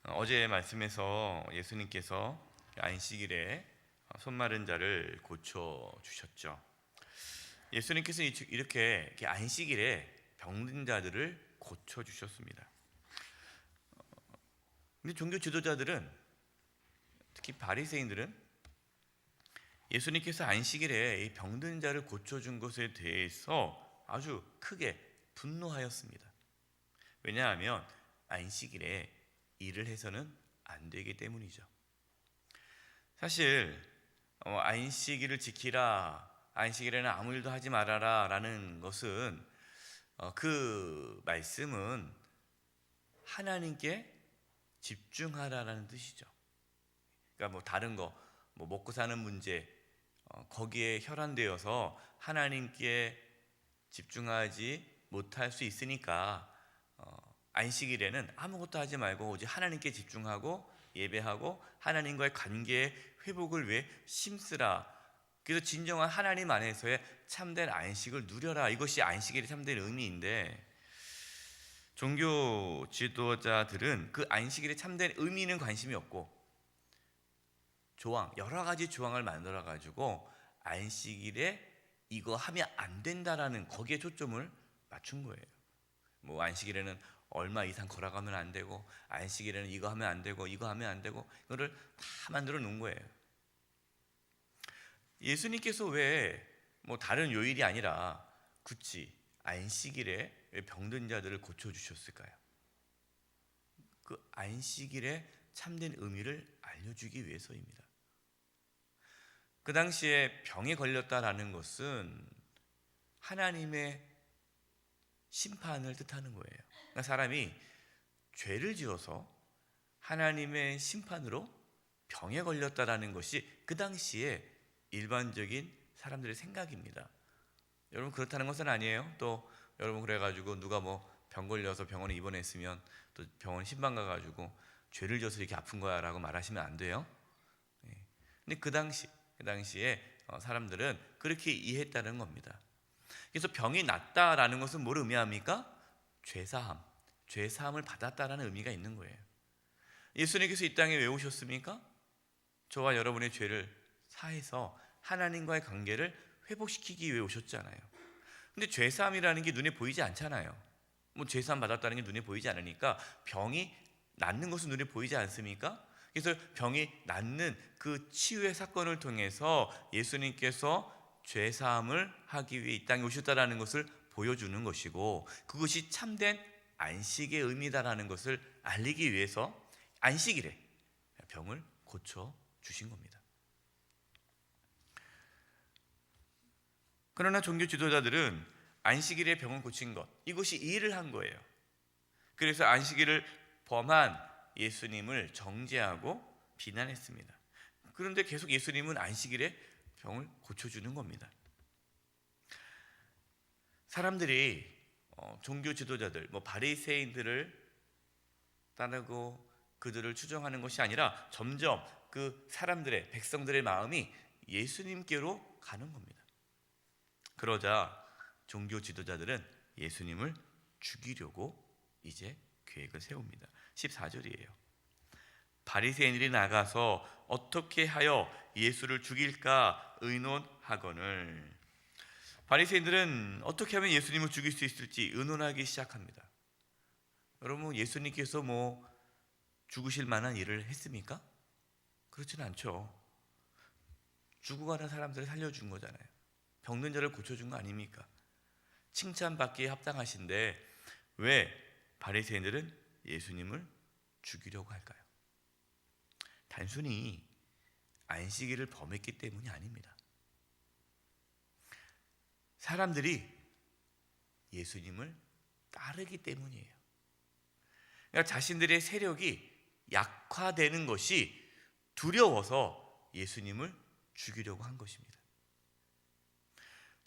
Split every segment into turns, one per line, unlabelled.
어제 말씀에서 예수님께서 안식일에 손 마른 자를 고쳐 주셨죠. 예수님께서 이렇게 안식일에 병든 자들을 고쳐 주셨습니다. 근데 종교 지도자들은, 특히 바리새인들은 예수님께서 안식일에 이 병든 자를 고쳐 준 것에 대해서 아주 크게 분노하였습니다. 왜냐하면 안식일에 일을 해서는 안 되기 때문이죠. 사실 안식일을 지키라, 안식일에는 아무 일도 하지 말아라 라는 것은 그 말씀은 하나님께 집중하라라는 뜻이죠. 그러니까 뭐 다른 거, 뭐 먹고 사는 문제, 거기에 혈안되어서 하나님께 집중하지 못할 수 있으니까 안식일에는 아무것도 하지 말고 오직 하나님께 집중하고 예배하고 하나님과의 관계의 회복을 위해 힘쓰라. 그래서 진정한 하나님 안에서의 참된 안식을 누려라. 이것이 안식일의 참된 의미인데, 종교 지도자들은 그 안식일의 참된 의미는 관심이 없고 여러 가지 조항을 만들어 가지고 안식일에 이거 하면 안 된다라는 거기에 초점을 맞춘 거예요. 뭐 안식일에는 얼마 이상 걸어가면 안 되고, 안식일에는 이거 하면 안 되고, 이거 하면 안 되고, 이거를 다 만들어 놓은 거예요. 예수님께서 왜 뭐 다른 요일이 아니라 굳이 안식일에 병든 자들을 고쳐 주셨을까요? 그 안식일의 참된 의미를 알려주기 위해서입니다. 그 당시에 병에 걸렸다라는 것은 하나님의 심판을 뜻하는 거예요. 그러니까 사람이 죄를 지어서 하나님의 심판으로 병에 걸렸다라는 것이 그 당시에 일반적인 사람들의 생각입니다. 여러분, 그렇다는 것은 아니에요. 또 여러분 그래가지고 누가 뭐 병 걸려서 병원에 입원했으면 또 병원 신방 가가지고 죄를 져서 이렇게 아픈 거야라고 말하시면 안 돼요. 근데 그 당시에 사람들은 그렇게 이해했다는 겁니다. 그래서 병이 낫다라는 것은 뭘 의미합니까? 죄사함을 받았다라는 의미가 있는 거예요. 예수님께서 이 땅에 왜 오셨습니까? 저와 여러분의 죄를 사해서 하나님과의 관계를 회복시키기 위해 오셨잖아요. 근데 죄사함이라는 게 눈에 보이지 않잖아요. 뭐 죄사함 받았다는 게 눈에 보이지 않으니까 병이 낫는 것은 눈에 보이지 않습니까? 그래서 병이 낫는 그 치유의 사건을 통해서 예수님께서 죄사함을 하기 위해 이 땅에 오셨다라는 것을 보여주는 것이고, 그것이 참된 안식의 의미다라는 것을 알리기 위해서 안식일에 병을 고쳐 주신 겁니다. 그러나 종교 지도자들은 안식일에 병을 고친 것, 이것이 일을 한 거예요. 그래서 안식일을 범한 예수님을 정죄하고 비난했습니다. 그런데 계속 예수님은 안식일에 병을 고쳐주는 겁니다. 사람들이 종교 지도자들, 바리새인들을 따르고 그들을 추종하는 것이 아니라 점점 그 백성들의 마음이 예수님께로 가는 겁니다. 그러자 종교 지도자들은 예수님을 죽이려고 이제 계획을 세웁니다. 14절이에요. 바리새인들이 나가서 어떻게 하여 예수를 죽일까 의논하거늘. 바리새인들은 어떻게 하면 예수님을 죽일 수 있을지 의논하기 시작합니다. 여러분, 예수님께서 죽으실 만한 일을 했습니까? 그렇지는 않죠. 죽어가는 사람들을 살려준 거잖아요. 병든 자를 고쳐준 거 아닙니까? 칭찬받기에 합당하신데 왜 바리새인들은 예수님을 죽이려고 할까요? 단순히 안식일을 범했기 때문이 아닙니다. 사람들이 예수님을 따르기 때문이에요. 그러니까 자신들의 세력이 약화되는 것이 두려워서 예수님을 죽이려고 한 것입니다.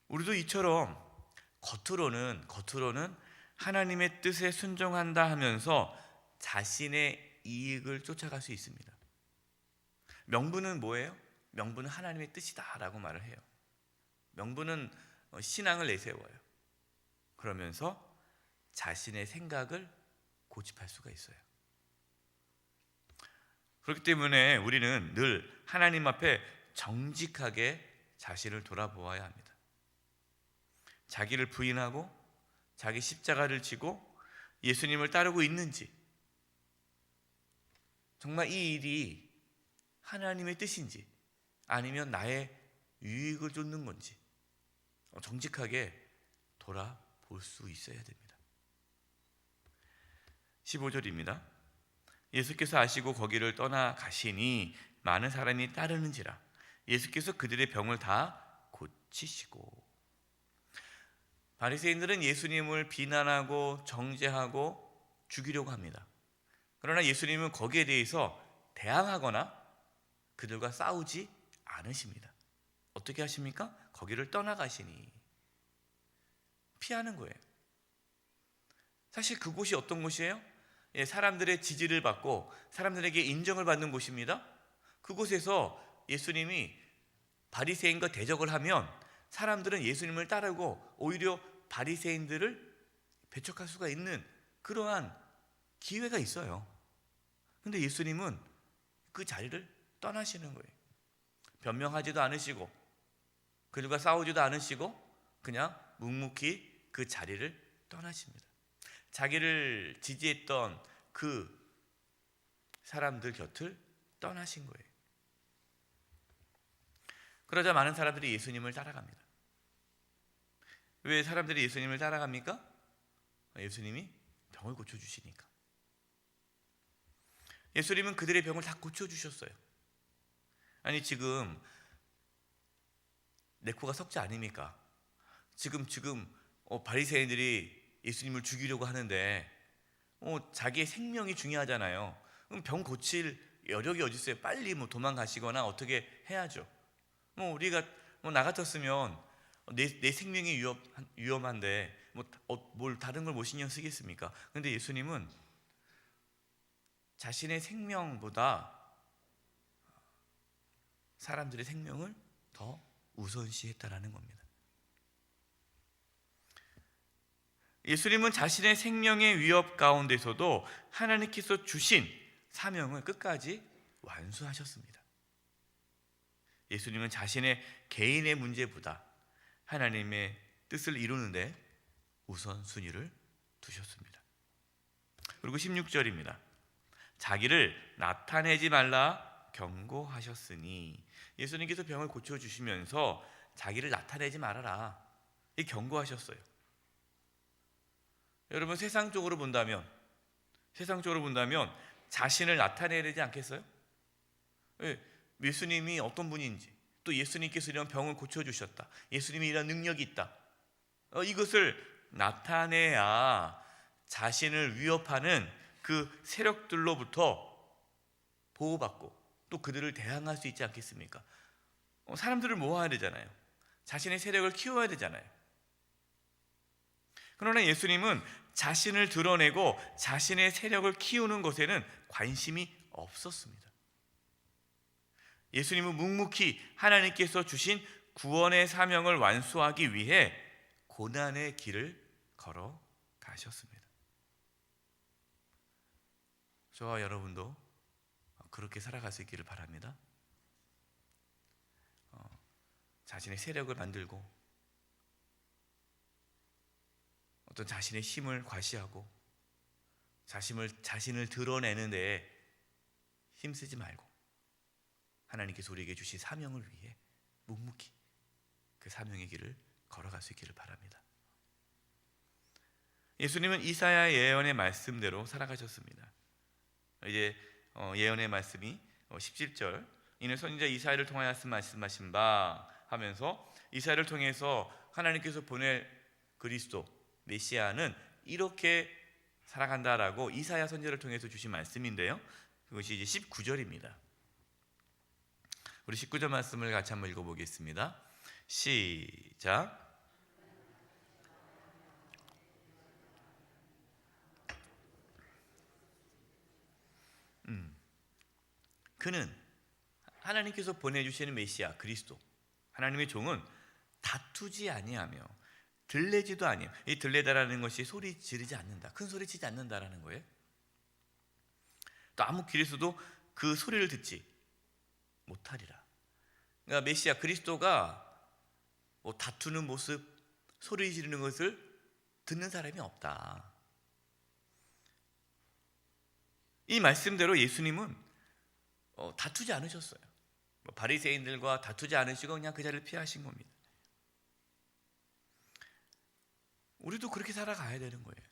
우리도 이처럼 겉으로는 하나님의 뜻에 순종한다 하면서 자신의 이익을 쫓아갈 수 있습니다. 명분은 뭐예요? 명분은 하나님의 뜻이다라고 말을 해요. 명분은 신앙을 내세워요. 그러면서 자신의 생각을 고집할 수가 있어요. 그렇기 때문에 우리는 늘 하나님 앞에 정직하게 자신을 돌아보아야 합니다. 자기를 부인하고 자기 십자가를 지고 예수님을 따르고 있는지, 정말 이 일이 하나님의 뜻인지 아니면 나의 유익을 쫓는 건지 정직하게 돌아볼 수 있어야 됩니다. 15절입니다. 예수께서 아시고 거기를 떠나 가시니 많은 사람이 따르는지라 예수께서 그들의 병을 다 고치시고. 바리새인들은 예수님을 비난하고 정죄하고 죽이려고 합니다. 그러나 예수님은 거기에 대해서 대항하거나 그들과 싸우지 않으십니다. 어떻게 하십니까? 거기를 떠나가시니, 피하는 거예요. 사실 그곳이 어떤 곳이에요? 사람들의 지지를 받고 사람들에게 인정을 받는 곳입니다. 그곳에서 예수님이 바리새인과 대적을 하면 사람들은 예수님을 따르고 오히려 바리새인들을 배척할 수가 있는 그러한 기회가 있어요. 근데 예수님은 그 자리를 떠나시는 거예요. 변명하지도 않으시고 그들과 싸우지도 않으시고 그냥 묵묵히 그 자리를 떠나십니다. 자기를 지지했던 그 사람들 곁을 떠나신 거예요. 그러자 많은 사람들이 예수님을 따라갑니다. 왜 사람들이 예수님을 따라갑니까? 예수님이 병을 고쳐주시니까. 예수님은 그들의 병을 다 고쳐주셨어요. 아니, 지금 내 코가 석자 아닙니까? 지금 바리새인들이 예수님을 죽이려고 하는데 자기의 생명이 중요하잖아요. 그럼 병 고칠 여력이 어디 있어요? 빨리 도망가시거나 어떻게 해야죠. 우리가 나 같았으면 내 생명이 위험한데 뭘 다른 걸 못 신경 쓰겠습니까? 그런데 예수님은 자신의 생명보다 사람들의 생명을 더 우선시했다라는 겁니다. 예수님은 자신의 생명의 위협 가운데서도 하나님께서 주신 사명을 끝까지 완수하셨습니다. 예수님은 자신의 개인의 문제보다 하나님의 뜻을 이루는데 우선순위를 두셨습니다. 그리고 16절입니다. 자기를 나타내지 말라 경고하셨으니, 예수님께서 병을 고쳐주시면서 자기를 나타내지 말아라 이 경고하셨어요. 여러분, 세상적으로 본다면 자신을 나타내야 되지 않겠어요? 예수님이 어떤 분인지, 또 예수님께서 이런 병을 고쳐주셨다, 예수님이 이런 능력이 있다, 이것을 나타내야 자신을 위협하는 그 세력들로부터 보호받고 또 그들을 대항할 수 있지 않겠습니까? 사람들을 모아야 되잖아요. 자신의 세력을 키워야 되잖아요. 그러나 예수님은 자신을 드러내고 자신의 세력을 키우는 것에는 관심이 없었습니다. 예수님은 묵묵히 하나님께서 주신 구원의 사명을 완수하기 위해 고난의 길을 걸어가셨습니다. 저와 여러분도 그렇게 살아갈 수 있기를 바랍니다. 자신의 세력을 만들고 어떤 자신의 힘을 과시하고 자신을 드러내는 데에 힘쓰지 말고 하나님께서 우리에게 주신 사명을 위해 묵묵히 그 사명의 길을 걸어갈 수 있기를 바랍니다. 예수님은 이사야 예언의 말씀대로 살아가셨습니다. 이제 예언의 말씀이 17절, 이는 선지자 이사야를 통하여서 말씀하신 바 하면서 이사야를 통해서 하나님께서 보낼 그리스도 메시아는 이렇게 살아간다라고 이사야 선지자를 통해서 주신 말씀인데요, 그것이 이제 19절입니다. 우리 19절 말씀을 같이 한번 읽어보겠습니다. 시작. 그는 하나님께서 보내주시는 메시아 그리스도, 하나님의 종은 다투지 아니하며 들레지도 아니하며, 이 들레다라는 것이 소리 지르지 않는다, 큰 소리 치지 않는다라는 거예요. 또 아무 길에서도 그 소리를 듣지 못하리라. 그러니까 메시아 그리스도가 뭐 다투는 모습, 소리 지르는 것을 듣는 사람이 없다. 이 말씀대로 예수님은 다투지 않으셨어요. 바리새인들과 다투지 않으시고 그냥 그 자리를 피하신 겁니다. 우리도 그렇게 살아가야 되는 거예요.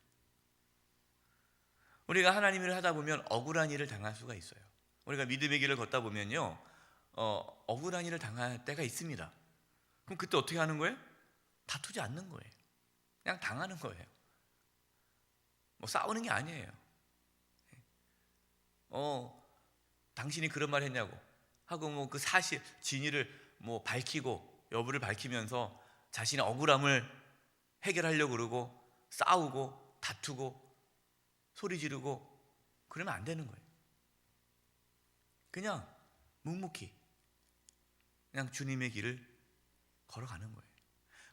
우리가 하나님 일을 하다 보면 억울한 일을 당할 수가 있어요. 우리가 믿음의 길을 걷다 보면요, 억울한 일을 당할 때가 있습니다. 그럼 그때 어떻게 하는 거예요? 다투지 않는 거예요. 그냥 당하는 거예요. 뭐 싸우는 게 아니에요. 당신이 그런 말 했냐고 하고 뭐 그 사실 진위를 뭐 밝히고 여부를 밝히면서 자신의 억울함을 해결하려고 그러고 싸우고 다투고 소리 지르고 그러면 안 되는 거예요. 그냥 묵묵히 그냥 주님의 길을 걸어가는 거예요.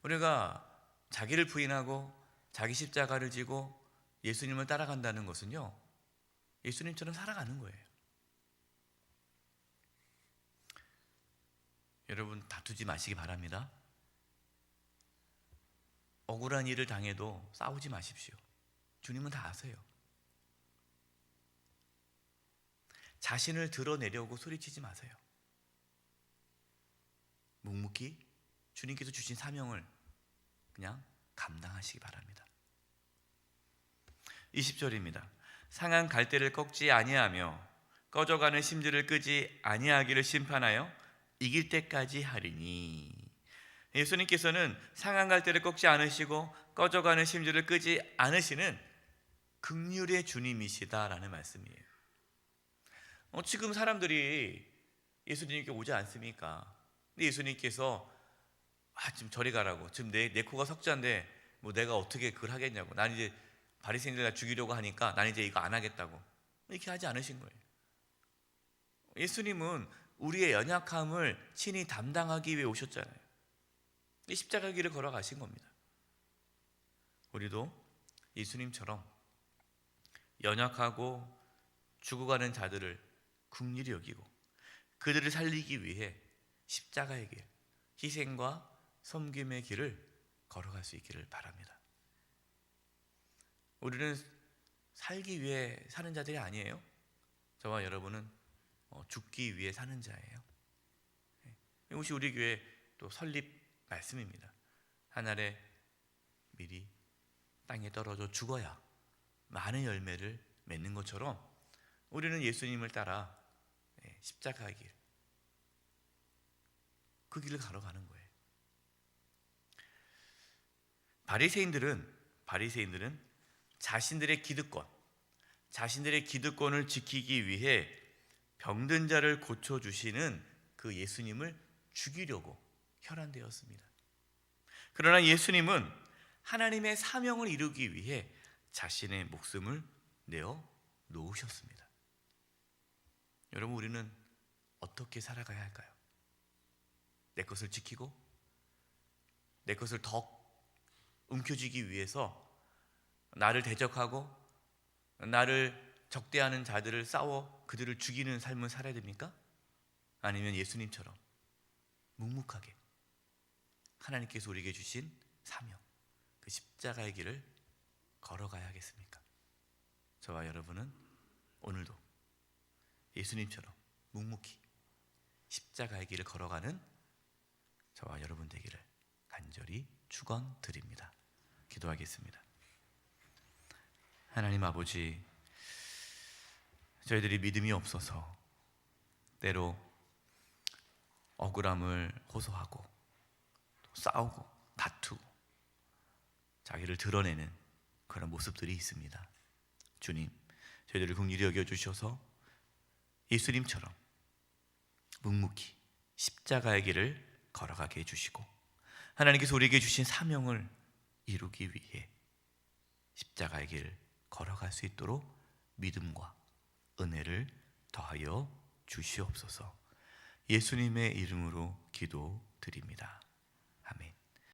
우리가 자기를 부인하고 자기 십자가를 지고 예수님을 따라간다는 것은요, 예수님처럼 살아가는 거예요. 여러분 다투지 마시기 바랍니다. 억울한 일을 당해도 싸우지 마십시오. 주님은 다 아세요. 자신을 드러내려고 소리치지 마세요. 묵묵히 주님께서 주신 사명을 그냥 감당하시기 바랍니다. 20절입니다. 상한 갈대를 꺾지 아니하며 꺼져가는 심지를 끄지 아니하기를 심판하여 이길 때까지 하리니. 예수님께서는 상한 갈대를 꺾지 않으시고 꺼져가는 심지를 끄지 않으시는 긍휼의 주님이시다라는 말씀이에요. 지금 사람들이 예수님께 오지 않습니까? 근데 예수님께서 지금 저리 가라고, 지금 내 코가 석자인데 뭐 내가 어떻게 그걸 하겠냐고, 난 이제 바리새인들 죽이려고 하니까 난 이제 이거 안 하겠다고, 이렇게 하지 않으신 거예요. 예수님은 우리의 연약함을 친히 담당하기 위해 오셨잖아요. 이 십자가 길을 걸어가신 겁니다. 우리도 예수님처럼 연약하고 죽어가는 자들을 긍휼히 여기고 그들을 살리기 위해 십자가의 길, 희생과 섬김의 길을 걸어갈 수 있기를 바랍니다. 우리는 살기 위해 사는 자들이 아니에요. 저와 여러분은 죽기 위해 사는 자예요. 이것이 우리 교회 또 설립 말씀입니다. 하늘의 밀이 땅에 떨어져 죽어야 많은 열매를 맺는 것처럼 우리는 예수님을 따라 십자가의 길, 그 길을 걸어가는 거예요. 바리새인들은 자신들의 기득권을 지키기 위해 병든 자를 고쳐주시는 그 예수님을 죽이려고 혈안되었습니다. 그러나 예수님은 하나님의 사명을 이루기 위해 자신의 목숨을 내어 놓으셨습니다. 여러분, 우리는 어떻게 살아가야 할까요? 내 것을 지키고 내 것을 더 움켜쥐기 위해서 나를 대적하고 나를 적대하는 자들을 싸워 그들을 죽이는 삶을 살아야 됩니까? 아니면 예수님처럼 묵묵하게 하나님께서 우리에게 주신 사명, 그 십자가의 길을 걸어가야 하겠습니까? 저와 여러분은 오늘도 예수님처럼 묵묵히 십자가의 길을 걸어가는 저와 여러분 되기를 간절히 축원드립니다. 기도하겠습니다. 하나님 아버지, 저희들이 믿음이 없어서 때로 억울함을 호소하고 싸우고 다투고 자기를 드러내는 그런 모습들이 있습니다. 주님, 저희들을 긍휼히 여겨주셔서 예수님처럼 묵묵히 십자가의 길을 걸어가게 해주시고 하나님께서 우리에게 주신 사명을 이루기 위해 십자가의 길을 걸어갈 수 있도록 믿음과 은혜를 더하여 주시옵소서. 예수님의 이름으로 기도드립니다.